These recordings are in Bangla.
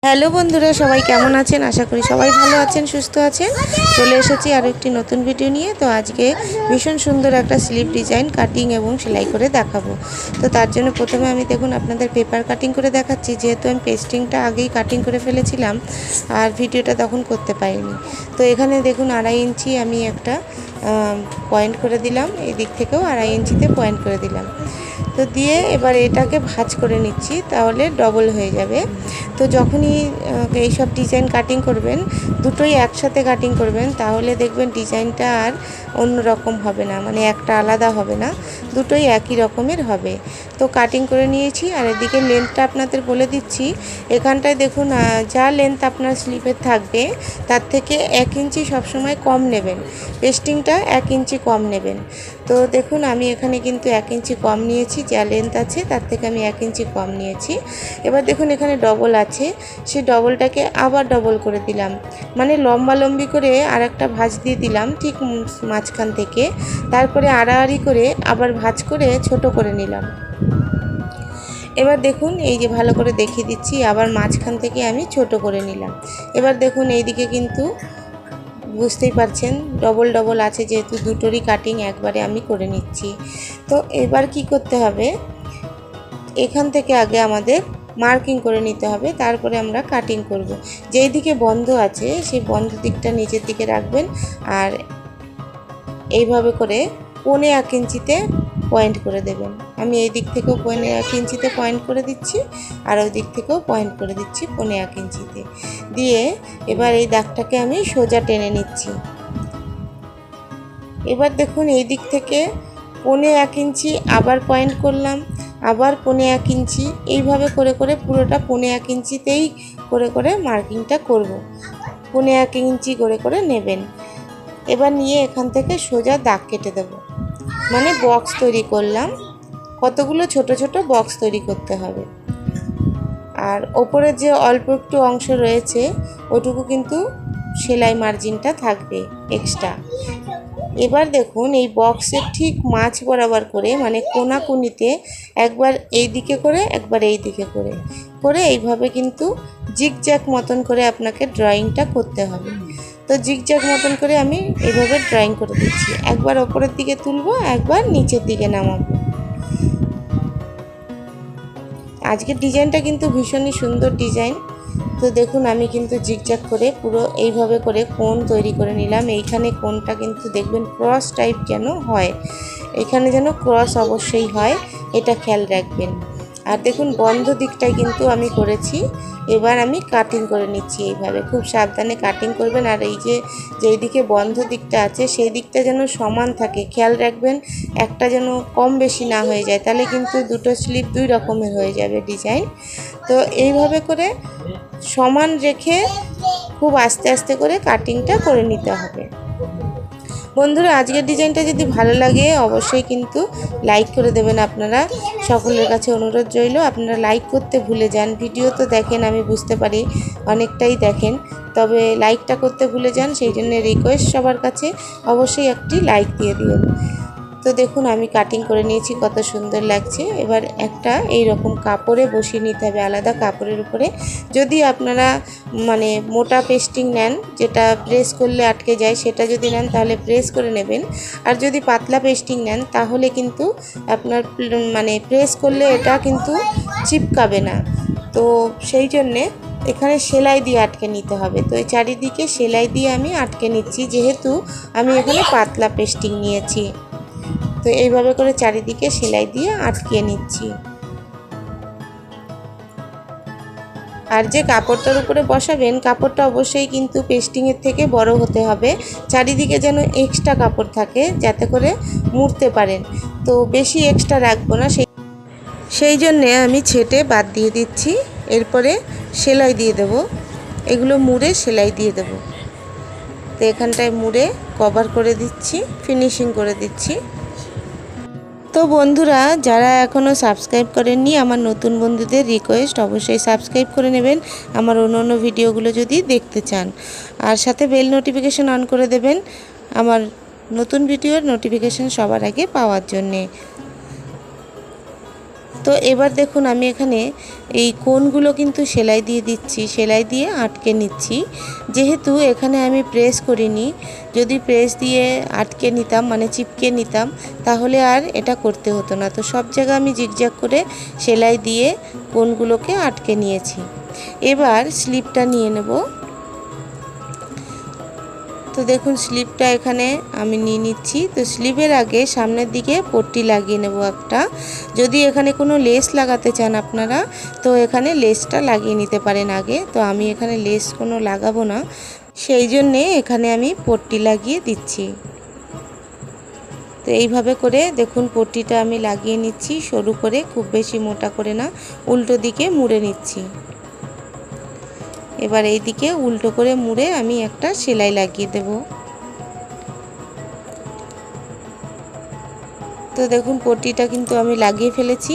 হ্যালো বন্ধুরা, সবাই কেমন আছেন? আশা করি সবাই ভালো আছেন, সুস্থ আছেন। চলে এসেছি আরও একটি নতুন ভিডিও নিয়ে। তো আজকে ভীষণ সুন্দর একটা স্লিপ ডিজাইন কাটিং এবং সেলাই করে দেখাবো। তো তার জন্য প্রথমে আমি দেখুন আপনাদের পেপার কাটিং করে দেখাচ্ছি, যেহেতু আমি পেস্টিংটা আগেই কাটিং করে ফেলেছিলাম আর ভিডিওটা তখন করতে পারিনি। তো এখানে দেখুন 2.5 ইঞ্চি আমি একটা পয়েন্ট করে দিলাম, এই দিক থেকেও 2.5 ইঞ্চিতে পয়েন্ট করে দিলাম। তো দিয়ে এবার এটাকে ভাঁজ করে নিচ্ছি, তাহলে ডবল হয়ে যাবে। তো যখনই এইসব ডিজাইন কাটিং করবেন, দুটোই একসাথে কাটিং করবেন, তাহলে দেখবেন ডিজাইনটা আর অন্য রকম হবে না, মানে একটা আলাদা হবে না, দুটোই একই রকমের হবে। তো কাটিং করে নিয়েছি। আর এদিকে লেন্থটা আপনাদের বলে দিচ্ছি। এখানটায় দেখুন যা লেন্থ আপনার স্লিপের থাকবে তার থেকে 1 ইঞ্চি সবসময় কম নেবেন, পেস্টিংটা 1 ইঞ্চি কম নেবেন। তো দেখুন আমি এখানে কিন্তু 1 ইঞ্চি কম নিয়েছি, যা লেন্থ আছে তার থেকে আমি 1 ইঞ্চি কম নিয়েছি। এবার দেখুন এখানে ডবল আছে, সেই ডবলটাকে আবার ডবল করে দিলাম, মানে লম্বালম্বি করে আর একটা ভাঁজ দিয়ে দিলাম ঠিক মাঝখান থেকে। তারপরে আড়াআড়ি করে আবার ভাঁজ করে ছোট করে নিলাম। এবার দেখুন এই যে ভালো করে দেখিয়ে দিচ্ছি, আবার মাঝখান থেকে আমি ছোট করে নিলাম। এবার দেখুন এইদিকে কিন্তু বুঝতেই পারছেন ডবল ডবল আছে, যেহেতু দুটোরই কাটিং একবারে আমি করে নিচ্ছি। তো এবার কি করতে হবে, এখান থেকে আগে আমাদের মার্কিং করে নিতে হবে, তারপরে আমরা কাটিং করব। যেই দিকে বন্ধ আছে সেই বন্ধ দিকটা নিচের দিকে রাখবেন, আর এইভাবে করে 1.25 ইঞ্চিতে পয়েন্ট করে দেবেন। আমি এই দিক থেকেও 1.25 ইঞ্চিতে পয়েন্ট করে দিচ্ছি, আর ওই দিক থেকেও পয়েন্ট করে দিচ্ছি 1.25 ইঞ্চিতে দিয়ে। এবার এই দাগটাকে আমি সোজা টেনে নিচ্ছি। এবার দেখুন এই দিক থেকে 1.25 ইঞ্চি আবার পয়েন্ট করলাম, আবার 1.25 ইঞ্চি, এইভাবে করে করে পুরোটা 1.25 ইঞ্চিতেই করে করে মার্কিংটা করব। 1.25 ইঞ্চি করে করে নেবেন। এবার নিয়ে এখান থেকে সোজা দাগ কেটে দেব, মানে বক্স তৈরি করলাম। কতগুলো ছোট ছোট বক্স তৈরি করতে হবে। আর ওপরের যে অল্প একটু অংশ রয়েছে ওটুকু কিন্তু সেলাই মার্জিনটা থাকবে এক্সট্রা। এবার দেখুন এই বক্সের ঠিক মাঝ বরাবর করে, মানে কোনাকুনিতে একবার এই দিকে করে একবার এই দিকে করে করে এইভাবে কিন্তু জিগজ্যাগ মতন করে আপনাকে ড্রয়িংটা করতে হবে। তো জিগজ্যাগ মতন করে আমি এইভাবে ড্রয়িং করে দিচ্ছি, একবার ওপরের দিকে তুলবো, একবার নিচের দিকে নামাবো। আজকের ডিজাইনটা কিন্তু ভীষণই সুন্দর ডিজাইন। তো দেখুন আমি কিন্তু জিগজ্যাগ করে পুরো এইভাবে করে কোণ তৈরি করে নিলাম। এইখানে কোণটা কিন্তু দেখবেন ক্রস টাইপ যেন হয়, এখানে যেন ক্রস অবশ্যই হয়, এটা খেয়াল রাখবেন। আর দেখুন বন্ধ দিকটাই কিন্তু আমি করেছি। এবার আমি কাটিং করে নিচ্ছি, এইভাবে খুব সাবধানে কাটিং করবেন। আর এই যে যেই দিকে বন্ধ দিকটা আছে সেই দিকটা যেন সমান থাকে, খেয়াল রাখবেন, একটা যেন কম বেশি না হয়ে যায়, তাহলে কিন্তু দুটো স্লিপ দুই রকমের হয়ে যাবে ডিজাইন। তো এইভাবে করে সমান রেখে খুব আস্তে আস্তে করে কাটিংটা করে নিতে হবে। বন্ধুরা আজকের ডিজাইনটা যদি ভালো লাগে অবশ্যই কিন্তু লাইক করে দেবেন। আপনারা সকলের কাছে অনুরোধ রইল, আপনারা লাইক করতে ভুলে যান। ভিডিও তো দেখেন, আমি বুঝতে পারি অনেকটাই দেখেন, তবে লাইকটা করতে ভুলে যান, সেই জন্য রিকোয়েস্ট সবার কাছে অবশ্যই একটি লাইক দিয়ে দিন। তো দেখুন আমি কাটিং করে নিয়েছি, কত সুন্দর লাগছে। এবার একটা এই রকম কাপড়ে বসিয়ে নিতে হবে, আলাদা কাপড়ের উপরে। যদি আপনারা মানে মোটা পেস্টিং নেন, যেটা প্রেস করলে আটকে যায়, সেটা যদি নেন তাহলে প্রেস করে নেবেন। আর যদি পাতলা পেস্টিং নেন তাহলে কিন্তু আপনার মানে প্রেস করলে এটা কিন্তু চিপকাবে না। তো সেই জন্যে এখানে সেলাই দিয়ে আটকে নিতে হবে। তো এই চারিদিকে সেলাই দিয়ে আমি আটকে নিচ্ছি, যেহেতু আমি এখানে পাতলা পেস্টিং নিয়েছি। তো এইভাবে করে চারিদিকে সেলাই দিয়ে আটকিয়ে নিচ্ছি। আর যে কাপড়টার উপরে বসাবেন, কাপড়টা অবশ্যই কিন্তু পেস্টিংয়ের থেকে বড় হতে হবে, চারিদিকে যেন এক্সট্রা কাপড় থাকে যাতে করে মুড়তে পারেন। তো বেশি এক্সট্রা রাখবো না, সেই জন্যে আমি ছেটে বাদ দিয়ে দিচ্ছি। এরপরে সেলাই দিয়ে দেব, এগুলো মুড়ে সেলাই দিয়ে দেব। তো এখানটায় মুড়ে কভার করে দিচ্ছি, ফিনিশিং করে দিচ্ছি। তো বন্ধুরা যারা এখনও সাবস্ক্রাইব করেননি, আমার নতুন বন্ধুদের রিকোয়েস্ট অবশ্যই সাবস্ক্রাইব করে নেবেন আমার অন্য ভিডিওগুলো যদি দেখতে চান। আর সাথে বেল নোটিফিকেশান অন করে দেবেন আমার নতুন ভিডিওর নোটিফিকেশান সবার আগে পাওয়ার জন্যে। তো এবার দেখুন আমি এখানে এই কোণগুলো কিন্তু সেলাই দিয়ে দিচ্ছি, সেলাই দিয়ে আটকে নিচ্ছি। যেহেতু এখানে আমি প্রেস করিনি, যদি প্রেস দিয়ে আটকে নিতাম মানে চিপকে নিতাম তাহলে আর এটা করতে হতো না। তো সব জায়গায় আমি জিগজ্যাগ করে সেলাই দিয়ে কোণগুলোকে আটকে নিয়েছি। এবার স্লিপটা নিয়ে নেব। তো দেখুন স্লিপটা এখানে আমি নিয়ে নিচ্ছি। তো স্লিপের আগে সামনের দিকে পট্টি লাগিয়ে নেব একটা। যদি এখানে কোনো লেস লাগাতে চান আপনারা তো এখানে লেসটা লাগিয়ে নিতে পারেন আগে। তো আমি এখানে লেস কোনো লাগাবো না, সেই জন্যে এখানে আমি পট্টি লাগিয়ে দিচ্ছি। তো এইভাবে করে দেখুন পট্টিটা আমি লাগিয়ে নিচ্ছি সরু করে, খুব বেশি মোটা করে না, উল্টো দিকে মুড়ে নিচ্ছি। এবার এই দিকে উল্টো করে মুড়ে আমি একটা সেলাই লাগিয়ে দেব। তো দেখুন পট্টিটা কিন্তু আমি লাগিয়ে ফেলেছি।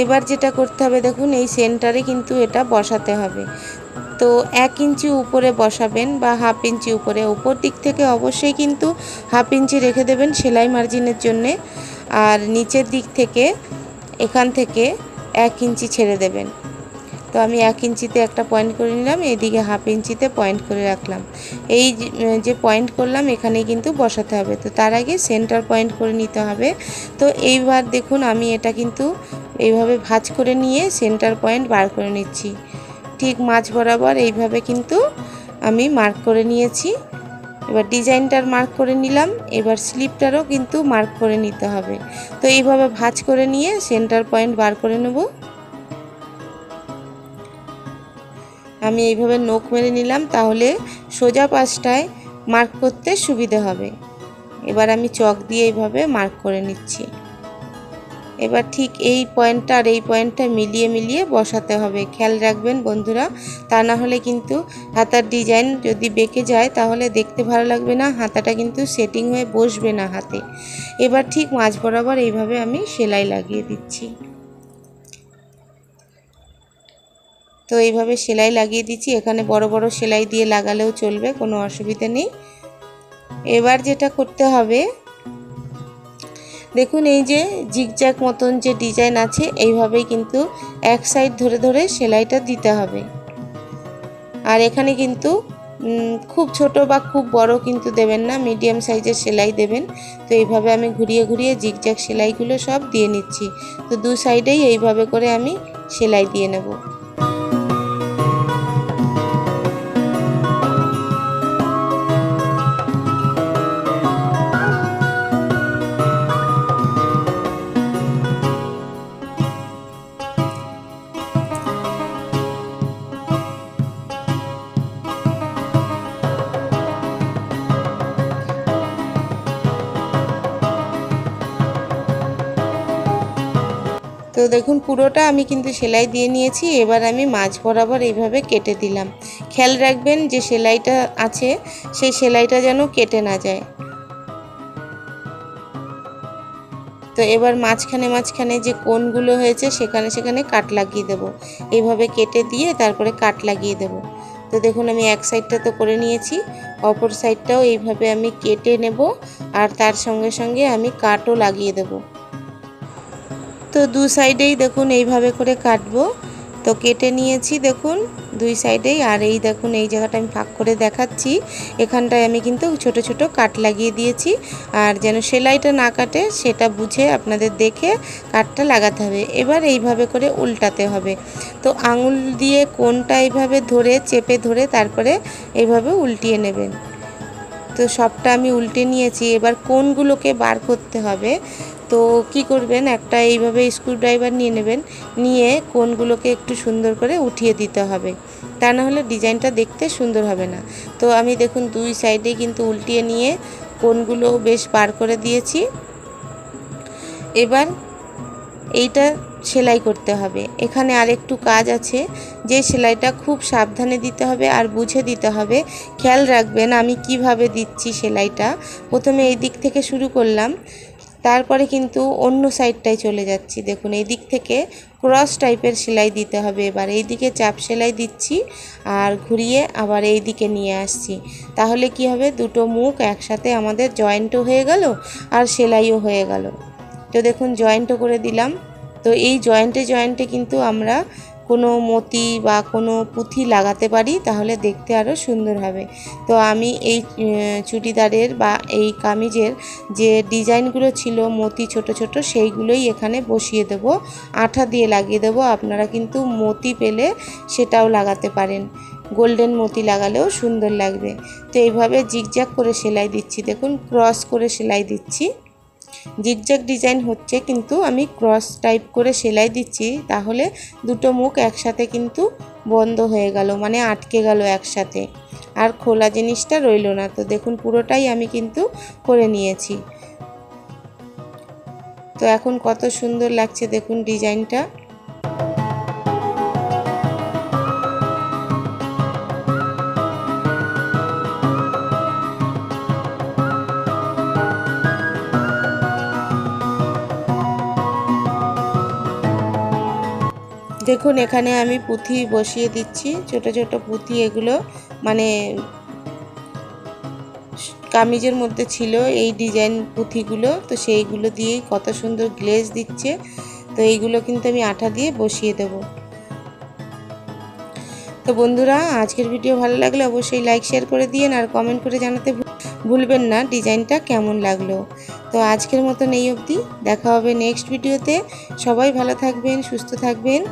এবার যেটা করতে হবে দেখুন এই সেন্টারে কিন্তু এটা বসাতে হবে। তো 1 ইঞ্চি উপরে বসাবেন বা হাফ ইঞ্চি উপরে, উপর দিক থেকে অবশ্যই কিন্তু হাফ ইঞ্চি রেখে দেবেন সেলাই মার্জিনের জন্যে, আর নিচের দিক থেকে এখান থেকে 1 ইঞ্চি ছেড়ে দেবেন। তো আমি 1 ইঞ্চিতে একটা পয়েন্ট করে নিলাম, এইদিকে হাফ ইঞ্চিতে পয়েন্ট করে রাখলাম। এই যে পয়েন্ট করলাম এখানেই কিন্তু বসাতে হবে। তো তার আগে সেন্টার পয়েন্ট করে নিতে হবে। তো এইবার দেখুন আমি এটা কিন্তু এইভাবে ভাঁজ করে নিয়ে সেন্টার পয়েন্ট বার করে নিচ্ছি। ঠিক মাঝ বরাবর এইভাবে কিন্তু আমি মার্ক করে নিয়েছি। এবার ডিজাইনটার মার্ক করে নিলাম, এবার স্লিপটারও কিন্তু মার্ক করে নিতে হবে। তো এইভাবে ভাঁজ করে নিয়ে সেন্টার পয়েন্ট বার করে নেব। আমি এইভাবে নোক মেরে নিলাম, তাহলে সোজা পাশটায় মার্ক করতে সুবিধা হবে। এবার আমি চক দিয়ে এইভাবে মার্ক করে নিচ্ছি। এবার ঠিক এই পয়েন্টটা আর এই পয়েন্টটা মিলিয়ে মিলিয়ে বসাতে হবে। খেয়াল রাখবেন বন্ধুরা, তা না হলে কিন্তু হাতার ডিজাইন যদি বেঁকে যায় তাহলে দেখতে ভালো লাগবে না, হাতাটা কিন্তু সেটিং হয়ে বসবে না হাতে। এবার ঠিক মাঝ বরাবর এইভাবে আমি সেলাই লাগিয়ে দিচ্ছি। তো এইভাবে সেলাই লাগিয়ে দিচ্ছি, এখানে বড় বড় সেলাই দিয়ে লাগালেও চলবে, কোনো অসুবিধা নেই। এবার যেটা করতে হবে দেখুন এই যে জিগজ্যাগ মতন যে ডিজাইন আছে এইভাবেই কিন্তু এক সাইড ধরে ধরে সেলাইটা দিতে হবে। আর এখানে কিন্তু খুব ছোট বা খুব বড় কিন্তু দেবেন না, মিডিয়াম সাইজের সেলাই দেবেন। তো এইভাবে আমি ঘুরিয়ে ঘুরিয়ে জিগজ্যাগ সেলাইগুলো সব দিয়ে নিচ্ছি। তো দু সাইডেই এইভাবে করে আমি সেলাই দিয়ে নেব। তো দেখুন পুরোটা আমি কিন্তু সেলাই দিয়ে নিয়েছি। এবার আমি মাঝ বরাবর এইভাবে কেটে দিলাম। খেয়াল রাখবেন যে সেলাইটা আছে সেই সেলাইটা যেন কেটে না যায়। তো এবার মাঝখানে মাঝখানে যে কোণগুলো হয়েছে সেখানে সেখানে কাট লাগিয়ে দেব। এইভাবে কেটে দিয়ে তারপরে কাট লাগিয়ে দেব। তো দেখুন আমি এক সাইডটা তো করে নিয়েছি, অপর সাইডটাও এইভাবে আমি কেটে নেব আর তার সঙ্গে সঙ্গে আমি কাটও লাগিয়ে দেব। তো দু সাইডেই দেখুন এইভাবে করে কাটবো। তো কেটে নিয়েছি দেখুন দুই সাইডেই, আর এই দেখুন এই জায়গাটা আমি ফাঁক করে দেখাচ্ছি, এখানটায় আমি কিন্তু ছোট ছোট কাট লাগিয়ে দিয়েছি। আর যেন সেলাইটা না কাটে সেটা বুঝে আপনাদের দেখে কাটটা লাগাতে হবে। এবার এইভাবে করে উল্টাতে হবে। তো আঙুল দিয়ে কোণটা এইভাবে ধরে চেপে ধরে তারপরে এইভাবে উল্টিয়ে নেবেন। তো সবটা আমি উল্টে নিয়েছি। এবার কোণগুলোকে বার করতে হবে। তো কি করবেন, একটা এইভাবে স্ক্রুড্রাইভার নিয়ে নেবেন, নিয়ে কোণগুলোকে একটু সুন্দর করে উঠিয়ে দিতে হবে, তা না হলে ডিজাইনটা দেখতে সুন্দর হবে না। তো আমি দেখুন দুই সাইডে কিন্তু উল্টিয়ে নিয়ে কোণগুলো বেশ বার করে দিয়েছি। এবার এইটা সেলাই করতে হবে। এখানে আরেকটু কাজ আছে, যে সেলাইটা খুব সাবধানে দিতে হবে আর বুঝে দিতে হবে। খেয়াল রাখবেন আমি কিভাবে দিচ্ছি সেলাইটা। প্রথমে এই দিক থেকে শুরু করলাম, তারপরে কিন্তু অন্য সাইডটায় চলে যাচ্ছি। দেখুন এই দিক থেকে ক্রস টাইপের সেলাই দিতে হবে। এবার এই দিকে চাপ সেলাই দিচ্ছি আর ঘুরিয়ে আবার এই দিকে নিয়ে আসছি। তাহলে কি হবে, দুটো মুখ একসাথে আমাদের জয়েন্টও হয়ে গেল আর সেলাইও হয়ে গেল। তো দেখুন জয়েন্টও করে দিলাম। তো এই জয়েন্টে কিন্তু আমরা কোনো মতি বা কোনো পুঁথি লাগাতে পারি, তাহলে দেখতে আরও সুন্দর হবে। তো আমি এই চুড়িদারের বা এই কামিজের যে ডিজাইনগুলো ছিল মতি ছোট ছোট, সেইগুলোই এখানে বসিয়ে দেব, আঠা দিয়ে লাগিয়ে দেব। আপনারা কিন্তু মতি পেলে সেটাও লাগাতে পারেন, গোল্ডেন মতি লাগালেও সুন্দর লাগবে। তো এইভাবে জিগজ্যাগ করে সেলাই দিচ্ছি, দেখুন ক্রস করে সেলাই দিচ্ছি। জিগজ্যাগ ডিজাইন হচ্ছে কিন্তু আমি ক্রস টাইপ করে সেলাই দিচ্ছি, তাহলে দুটো মুখ একসাথে কিন্তু বন্ধ হয়ে গেল, মানে আটকে গেল একসাথে, আর খোলা জিনিসটা রইল না। তো দেখুন পুরোটাই আমি কিন্তু করে নিয়েছি। তো এখন কত সুন্দর লাগছে দেখুন ডিজাইনটা। দেখুন এখানে আমি পুঁথি বসিয়ে দিচ্ছি, ছোট ছোট পুঁথি, এগুলো মানে কামিজের মধ্যে ছিল এই ডিজাইন পুঁথিগুলো, তো সেইগুলো দিয়েই কত সুন্দর গ্লেজ দিচ্ছে। তো এইগুলো কিন্তু আমি আঠা দিয়ে বসিয়ে দেব। তো বন্ধুরা, আজকের ভিডিও ভালো লাগলে অবশ্যই লাইক শেয়ার করে দিয়েন, আর কমেন্ট করে জানাতে ভুলবেন না ডিজাইনটা কেমন লাগলো। তো আজকের মতন এই অবধি, দেখা হবে নেক্সট ভিডিওতে। সবাই ভালো থাকবেন, সুস্থ থাকবেন।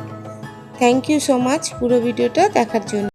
থ্যাংক ইউ সো মাচ পুরো ভিডিওটা দেখার জন্য।